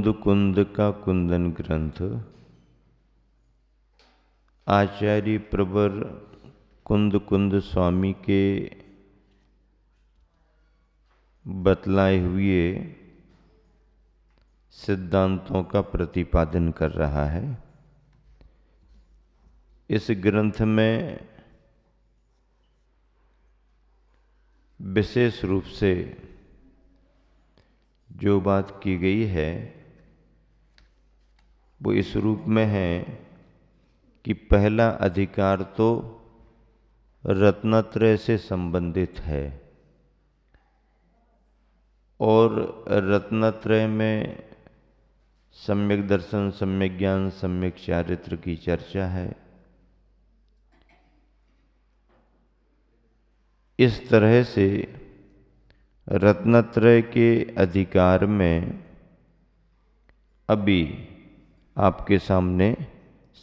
कुंद कुंद का कुंदन ग्रंथ आचार्य प्रवर कुंद कुंद स्वामी के बतलाए हुए सिद्धांतों का प्रतिपादन कर रहा है। इस ग्रंथ में विशेष रूप से जो बात की गई है वो इस रूप में है कि पहला अधिकार तो रत्नत्रय से संबंधित है और रत्नत्रय में सम्यक दर्शन, सम्यक ज्ञान, सम्यक चारित्र की चर्चा है। इस तरह से रत्नत्रय के अधिकार में अभी आपके सामने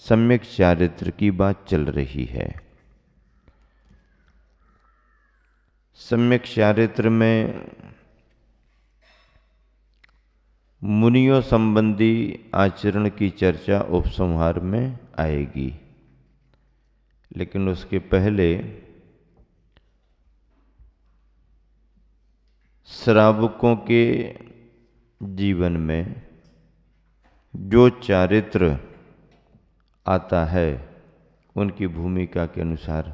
सम्यक चारित्र की बात चल रही है। सम्यक चारित्र में मुनियों संबंधी आचरण की चर्चा उपसंहार में आएगी, लेकिन उसके पहले श्रावकों के जीवन में जो चारित्र आता है उनकी भूमिका के अनुसार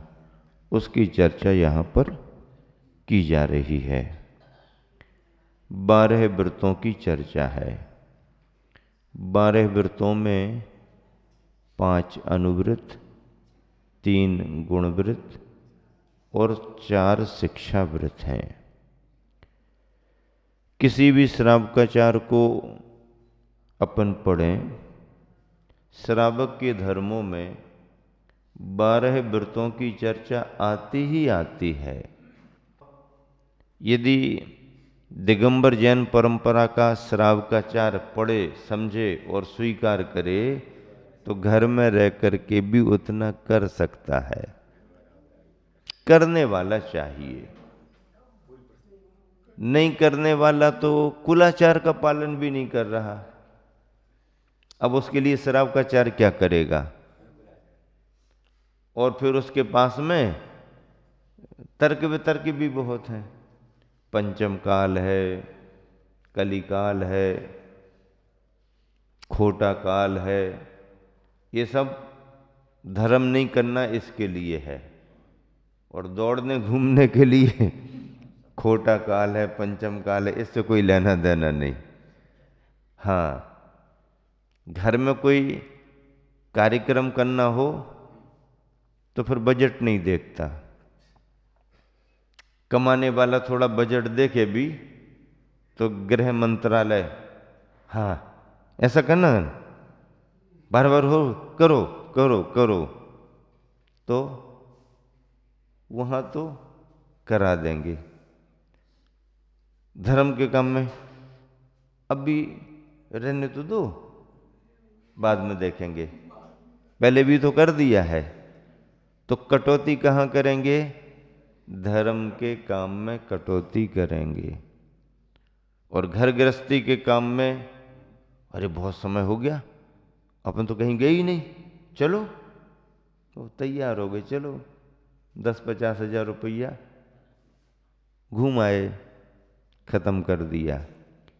उसकी चर्चा यहाँ पर की जा रही है। 12 व्रतों की चर्चा है। 12 व्रतों में 5 अनुव्रत, 3 गुणव्रत और 4 शिक्षा व्रत हैं। किसी भी श्रावकाचार को अपन पढ़ें, श्रावक के धर्मों में 12 व्रतों की चर्चा आती ही आती है। यदि दिगंबर जैन परंपरा का श्रावकाचार पढ़े, समझे और स्वीकार करे तो घर में रह करके भी उतना कर सकता है। करने वाला चाहिए, नहीं करने वाला तो कुलाचार का पालन भी नहीं कर रहा। अब उसके लिए श्रावकाचार क्या करेगा? और फिर उसके पास में तर्क वितर्क भी बहुत हैं। पंचम काल है, कलिकाल है, खोटा काल है, ये सब धर्म नहीं करना इसके लिए है, और दौड़ने घूमने के लिए खोटा काल है, पंचम काल है, इससे कोई लेना देना नहीं। हाँ, घर में कोई कार्यक्रम करना हो तो फिर बजट नहीं देखता। कमाने वाला थोड़ा बजट देखे भी तो गृह मंत्रालय, हाँ ऐसा करना, बार बार हो, करो करो करो, तो वहाँ तो करा देंगे। धर्म के काम में अभी रहने तो दो, बाद में देखेंगे, पहले भी तो कर दिया है, तो कटौती कहाँ करेंगे? धर्म के काम में कटौती करेंगे। और घर गृहस्थी के काम में, अरे बहुत समय हो गया, अपन तो कहीं गए ही नहीं, चलो, तो तैयार हो गए, चलो 10-50 हज़ार रुपया घूम आए, खत्म कर दिया।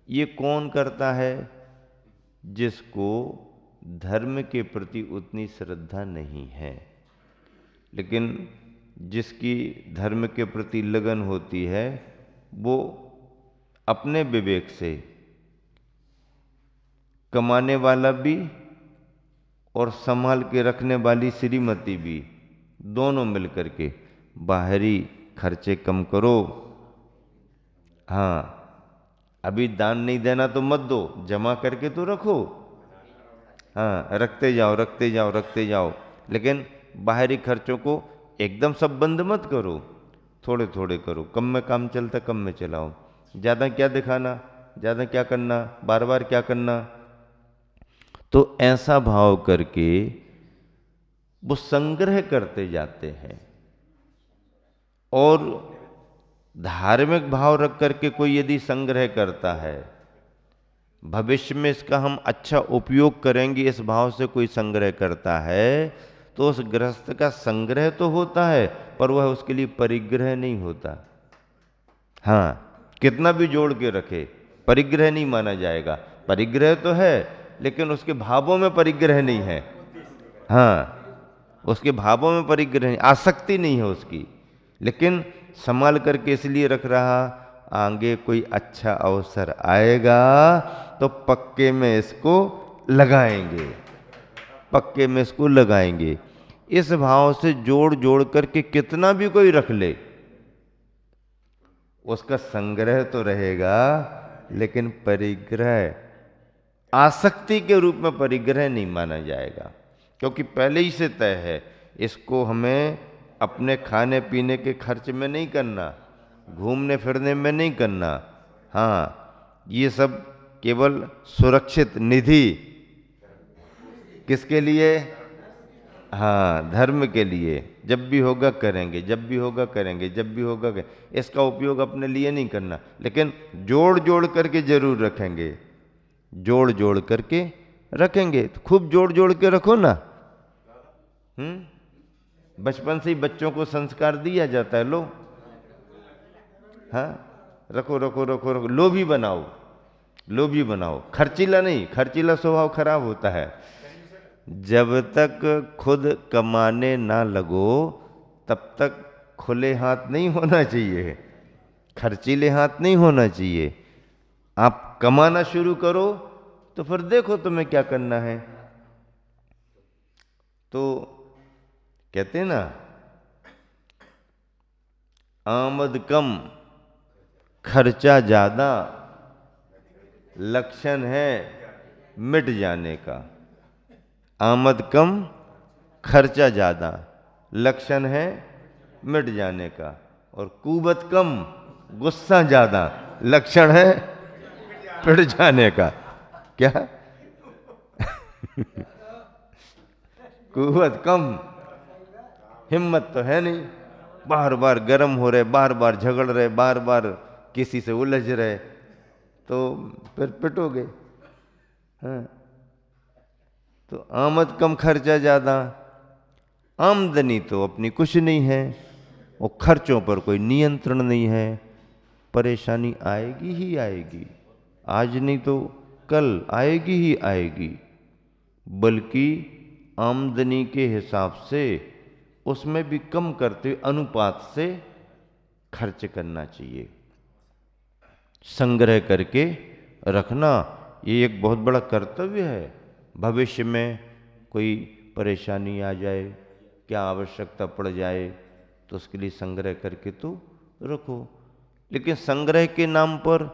ये कौन करता है? जिसको धर्म के प्रति उतनी श्रद्धा नहीं है, लेकिन जिसकी धर्म के प्रति लगन होती है वो अपने विवेक से, कमाने वाला भी और संभाल के रखने वाली श्रीमती भी, दोनों मिलकर के बाहरी खर्चे कम करो। हाँ, अभी दान नहीं देना तो मत दो, जमा करके तो रखो। हाँ, रखते जाओ रखते जाओ रखते जाओ, लेकिन बाहरी खर्चों को एकदम सब बंद मत करो, थोड़े थोड़े करो। कम में काम चलता, कम में चलाओ। ज़्यादा क्या दिखाना, ज़्यादा क्या करना, बार बार क्या करना। तो ऐसा भाव करके वो संग्रह करते जाते हैं। और धार्मिक भाव रख करके कोई यदि संग्रह करता है भविष्य में इसका हम अच्छा उपयोग करेंगे, इस भाव से कोई संग्रह करता है तो उस गृहस्थ का संग्रह तो होता है, पर वह उसके लिए परिग्रह नहीं होता। हाँ, कितना भी जोड़ के रखे, परिग्रह नहीं माना जाएगा। परिग्रह तो है, लेकिन उसके भावों में परिग्रह नहीं है। हाँ, उसके भावों में परिग्रह नहीं, आसक्ति नहीं है उसकी, लेकिन संभाल करके इसलिए रख रहा, आगे कोई अच्छा अवसर आएगा तो पक्के में इसको लगाएंगे, पक्के में इसको लगाएंगे। इस भाव से जोड़ जोड़ करके कितना भी कोई रख ले, उसका संग्रह तो रहेगा, लेकिन परिग्रह, आसक्ति के रूप में परिग्रह नहीं माना जाएगा, क्योंकि पहले ही से तय है इसको हमें अपने खाने पीने के खर्च में नहीं करना, घूमने फिरने में नहीं करना। हाँ, ये सब केवल सुरक्षित निधि किसके लिए? हाँ, धर्म के लिए। जब भी होगा करेंगे, जब भी होगा करेंगे, जब भी होगा करेंगे। इसका उपयोग अपने लिए नहीं करना, लेकिन जोड़ जोड़ करके जरूर रखेंगे, जोड़ जोड़ करके रखेंगे। तो खूब जोड़ जोड़ के रखो ना। बचपन से ही बच्चों को संस्कार दिया जाता है, लो, हाँ, रखो रखो रखो रखो, लोभी बनाओ, लोभी बनाओ, खर्चीला नहीं, खर्चीला स्वभाव खराब होता है। जब तक खुद कमाने ना लगो तब तक खुले हाथ नहीं होना चाहिए, खर्चीले हाथ नहीं होना चाहिए। आप कमाना शुरू करो तो फिर देखो तुम्हें क्या करना है। तो कहते हैं ना, आमद कम खर्चा ज्यादा, लक्षण है मिट जाने का। आमद कम खर्चा ज्यादा, लक्षण है मिट जाने का। और कुवत कम गुस्सा ज्यादा, लक्षण है पिट जाने का। क्या? कुवत कम, हिम्मत तो है नहीं, बार बार गर्म हो रहे, बार बार झगड़ रहे, बार बार किसी से उलझ रहे, तो फिर पिटोगे। हाँ, तो आमद कम खर्चा ज्यादा, आमदनी तो अपनी कुछ नहीं है और खर्चों पर कोई नियंत्रण नहीं है। परेशानी आएगी ही आएगी, आज नहीं तो कल आएगी ही आएगी। बल्कि आमदनी के हिसाब से उसमें भी कम करते हुए अनुपात से खर्च करना चाहिए। संग्रह करके रखना ये एक बहुत बड़ा कर्तव्य है। भविष्य में कोई परेशानी आ जाए, क्या आवश्यकता पड़ जाए, तो उसके लिए संग्रह करके तो रखो। लेकिन संग्रह के नाम पर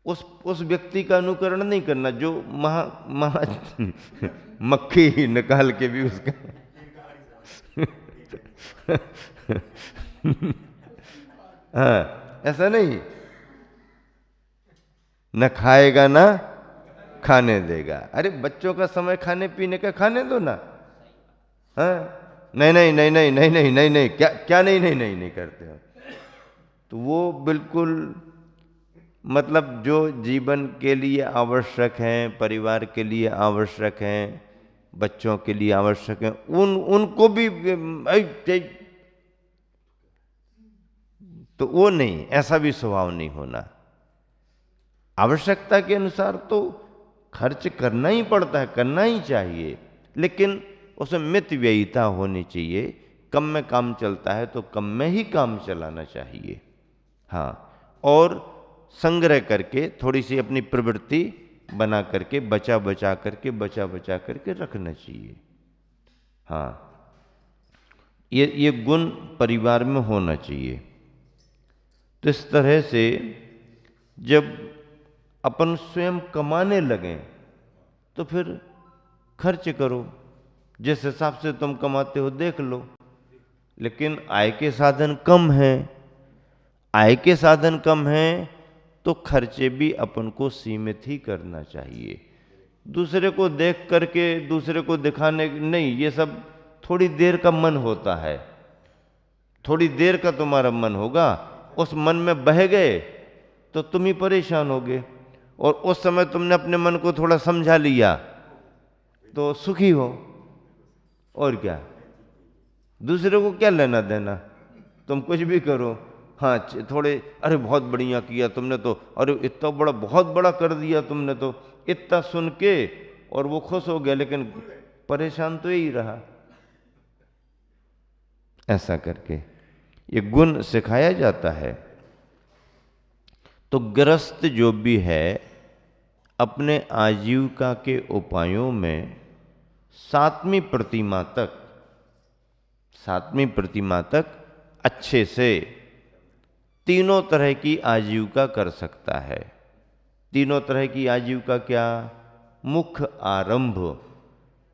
उस व्यक्ति का अनुकरण नहीं करना जो महा मक्खी निकाल के भी उसका हाँ, ऐसा नहीं, न खाएगा ना खाने देगा। अरे बच्चों का समय खाने पीने का, खाने दो ना। हाँ, नहीं नहीं नहीं नहीं नहीं नहीं नहीं नहीं, क्या क्या नहीं नहीं नहीं नहीं करते हो। तो वो बिल्कुल मतलब जो जीवन के लिए आवश्यक हैं, परिवार के लिए आवश्यक हैं, बच्चों के लिए आवश्यक हैं, उनको भी तो वो नहीं, ऐसा भी स्वभाव नहीं होना। आवश्यकता के अनुसार तो खर्च करना ही पड़ता है, करना ही चाहिए, लेकिन उसमें मित व्ययिता होनी चाहिए। कम में काम चलता है तो कम में ही काम चलाना चाहिए। हाँ, और संग्रह करके थोड़ी सी अपनी प्रवृत्ति बना करके बचा बचा करके रखना चाहिए। हाँ, ये गुण परिवार में होना चाहिए। तो इस तरह से जब अपन स्वयं कमाने लगें तो फिर खर्च करो, जिस हिसाब से तुम कमाते हो देख लो। लेकिन आय के साधन कम हैं, आय के साधन कम हैं तो खर्चे भी अपन को सीमित ही करना चाहिए। दूसरे को देख करके दूसरे को दिखाने नहीं, ये सब थोड़ी देर का मन होता है, थोड़ी देर का तुम्हारा मन होगा, उस मन में बह गए तो तुम ही परेशान होगे। और उस समय तुमने अपने मन को थोड़ा समझा लिया तो सुखी हो। और क्या, दूसरे को क्या लेना देना, तुम कुछ भी करो। हाँ थोड़े, अरे बहुत बढ़िया किया तुमने तो, अरे इतना बड़ा, बहुत बड़ा कर दिया तुमने तो, इतना सुन के और वो खुश हो गया, लेकिन परेशान तो यही रहा। ऐसा करके ये गुण सिखाया जाता है। तो गृहस्थ जो भी है अपने आजीविका के उपायों में सातवीं प्रतिमा तक अच्छे से तीनों तरह की आजीविका कर सकता है। तीनों तरह की आजीविका क्या? मुख्य आरंभ,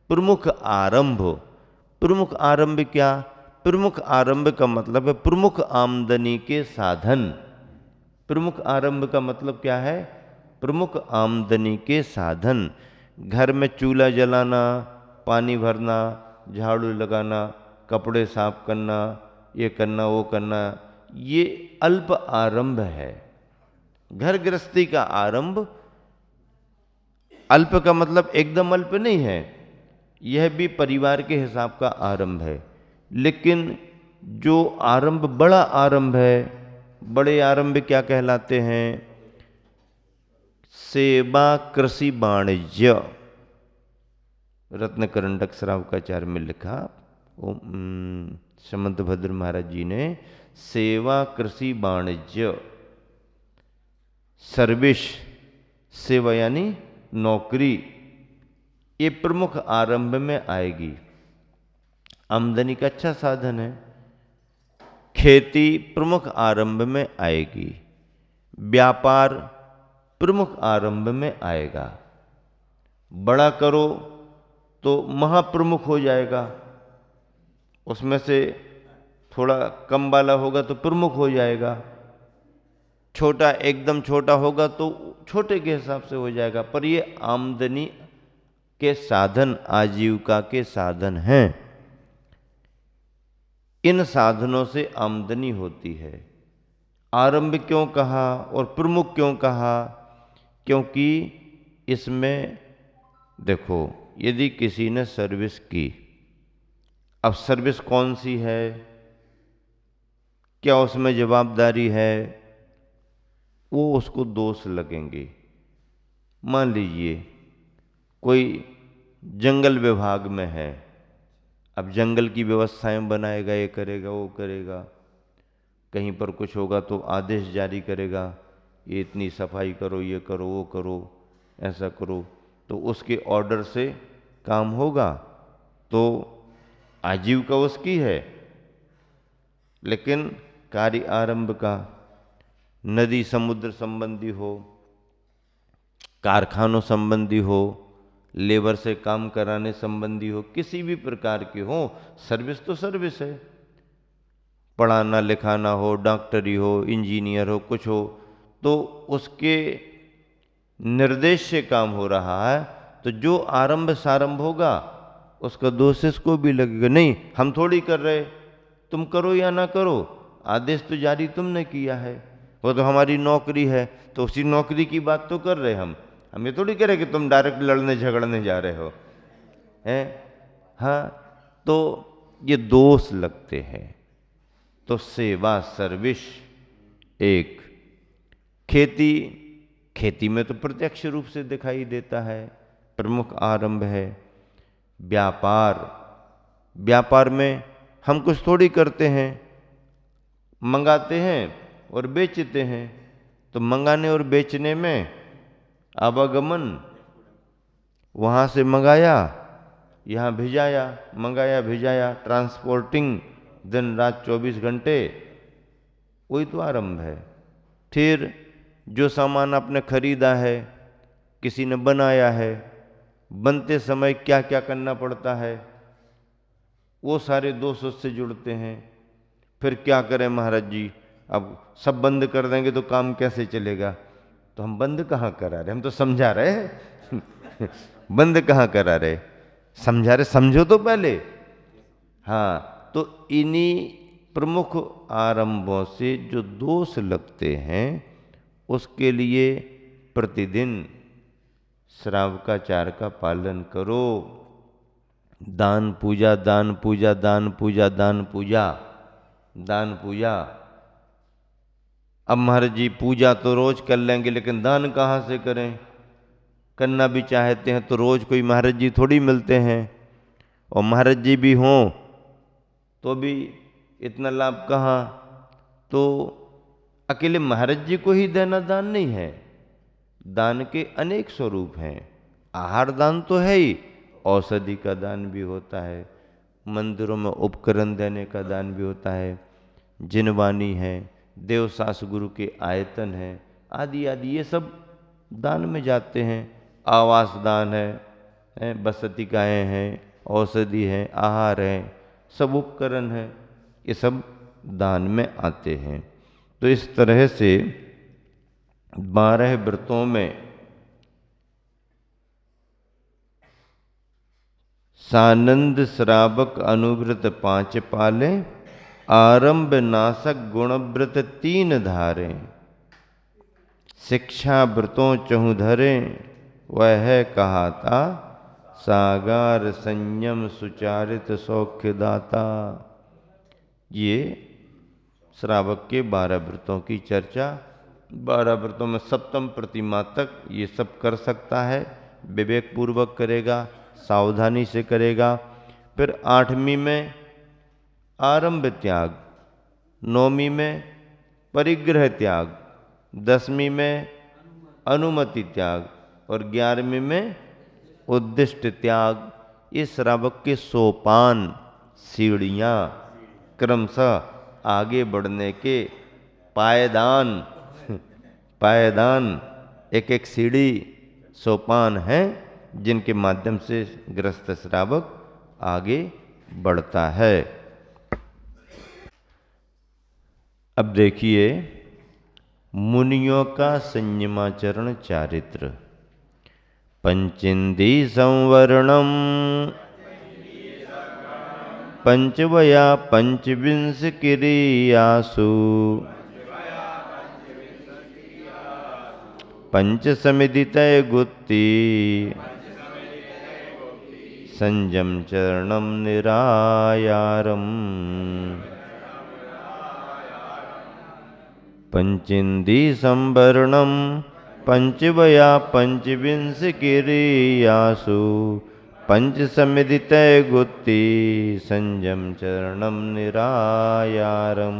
प्रमुख आरंभ। प्रमुख आरंभ क्या? प्रमुख आरंभ का मतलब है प्रमुख आमदनी के साधन। प्रमुख आरंभ का मतलब क्या है? प्रमुख आमदनी के साधन। घर में चूल्हा जलाना, पानी भरना, झाड़ू लगाना, कपड़े साफ करना, ये करना वो करना, ये अल्प आरंभ है। घर गृहस्थी का आरंभ, अल्प का मतलब एकदम अल्प नहीं है, यह भी परिवार के हिसाब का आरंभ है। लेकिन जो आरंभ बड़ा आरंभ है, बड़े आरंभ क्या कहलाते हैं? सेवा, कृषि, वाणिज्य। रत्नकरंडक श्रावकाचार्य में लिखा समंतभद्र महाराज जी ने, सेवा, कृषि, वाणिज्य, सर्विस, सेवा यानी नौकरी, ये प्रमुख आरंभ में आएगी। आमदनी का अच्छा साधन है। खेती प्रमुख आरंभ में आएगी। व्यापार प्रमुख आरंभ में आएगा। बड़ा करो तो महाप्रमुख हो जाएगा, उसमें से थोड़ा कम वाला होगा तो प्रमुख हो जाएगा। छोटा, एकदम छोटा होगा तो छोटे के हिसाब से हो जाएगा। पर ये आमदनी के साधन, आजीविका के साधन हैं। इन साधनों से आमदनी होती है। आरंभ क्यों कहा और प्रमुख क्यों कहा? क्योंकि इसमें देखो, यदि किसी ने सर्विस की, अब सर्विस कौन सी है, क्या उसमें जवाबदारी है, वो उसको दोष लगेंगे। मान लीजिए कोई जंगल विभाग में है, अब जंगल की व्यवस्थाएं बनाएगा, ये करेगा वो करेगा, कहीं पर कुछ होगा तो आदेश जारी करेगा, ये इतनी सफाई करो, ये करो वो करो, ऐसा करो, तो उसके ऑर्डर से काम होगा, तो आजीविका उसकी है। लेकिन कार्य आरंभ का, नदी समुद्र संबंधी हो, कारखानों संबंधी हो, लेबर से काम कराने संबंधी हो, किसी भी प्रकार के हो, सर्विस तो सर्विस है। पढ़ाना लिखाना हो, डॉक्टरी हो, इंजीनियर हो, कुछ हो, तो उसके निर्देश से काम हो रहा है, तो जो आरंभ सारंभ होगा उसका दोष इसको भी लगेगा। नहीं, हम थोड़ी कर रहे, तुम करो या ना करो, आदेश तो जारी तुमने किया है, वो तो हमारी नौकरी है, तो उसी नौकरी की बात तो कर रहे हम ये थोड़ी कह रहे कि तुम डायरेक्ट लड़ने झगड़ने जा रहे हो, हैं? हाँ, तो ये दोष लगते हैं। तो सेवा, सर्विस एक। खेती में तो प्रत्यक्ष रूप से दिखाई देता है, प्रमुख आरंभ है। व्यापार में हम कुछ थोड़ी करते हैं, मंगाते हैं और बेचते हैं, तो मंगाने और बेचने में आवागमन, वहाँ से मंगाया यहाँ भिजाया, मंगाया भिजाया, ट्रांसपोर्टिंग, दिन रात 24 घंटे, वही तो आरंभ है। फिर जो सामान आपने खरीदा है, किसी ने बनाया है, बनते समय क्या क्या करना पड़ता है, वो सारे दोष उससे जुड़ते हैं। फिर क्या करें महाराज जी, अब सब बंद कर देंगे तो काम कैसे चलेगा? तो हम बंद कहाँ करा रहे, हम तो समझा रहे हैं बंद कहाँ करा रहे, समझा रहे, समझो तो पहले। हाँ, तो इन्हीं प्रमुख आरंभों से जो दोष लगते हैं उसके लिए प्रतिदिन श्रावकाचार का पालन करो। दान पूजा, दान पूजा, दान पूजा, दान पूजा, दान पूजा। अब महाराज जी पूजा तो रोज कर लेंगे, लेकिन दान कहाँ से करें? करना भी चाहते हैं तो रोज कोई महाराज जी थोड़ी मिलते हैं, और महाराज जी भी हों तो भी इतना लाभ कहाँ? तो अकेले महाराज जी को ही देना दान नहीं है, दान के अनेक स्वरूप हैं। आहार दान तो है ही, औषधि का दान भी होता है, मंदिरों में उपकरण देने का दान भी होता है, जिनवानी है, देवसास गुरु के आयतन है, आदि आदि, ये सब दान में जाते हैं। आवास दान है, बसतिकाएँ हैं, औषधि है, आहार है, सब उपकरण है, ये सब दान में आते हैं। तो इस तरह से 12 व्रतों में सानंद श्रावक अनुव्रत 5 पाले, आरंभ नाशक गुणव्रत 3 धारे, शिक्षा व्रतों 4 धरे, वह कहा था सागार संयम सुचारित सौख्यदाता। ये श्रावक के 12 व्रतों की चर्चा। 12 व्रतों में सप्तम प्रतिमा तक ये सब कर सकता है, विवेक पूर्वक करेगा, सावधानी से करेगा। फिर 8वीं में आरंभ त्याग, 9वीं में परिग्रह त्याग, 10वीं में अनुमति त्याग और 11वीं में उद्दिष्ट त्याग। ये श्रावक के सोपान, सीढ़ियाँ, क्रमशः आगे बढ़ने के पायदान पायदान, एक एक सीढ़ी, सोपान हैं जिनके माध्यम से गृहस्थ श्रावक आगे बढ़ता है। अब देखिए मुनियों का संयमाचरण चारित्र। पंचेन्द्रिय संवरणम पंचवया पंचविंश क्रियासु पंच समिदितय गुत्ति संयम चरणम निरायारम। पंचेन्द्रिय संवरणम पंचवया पंचविंश क्रियासु पंच समिदितय गुत्ति संयम चरणम निरायारम।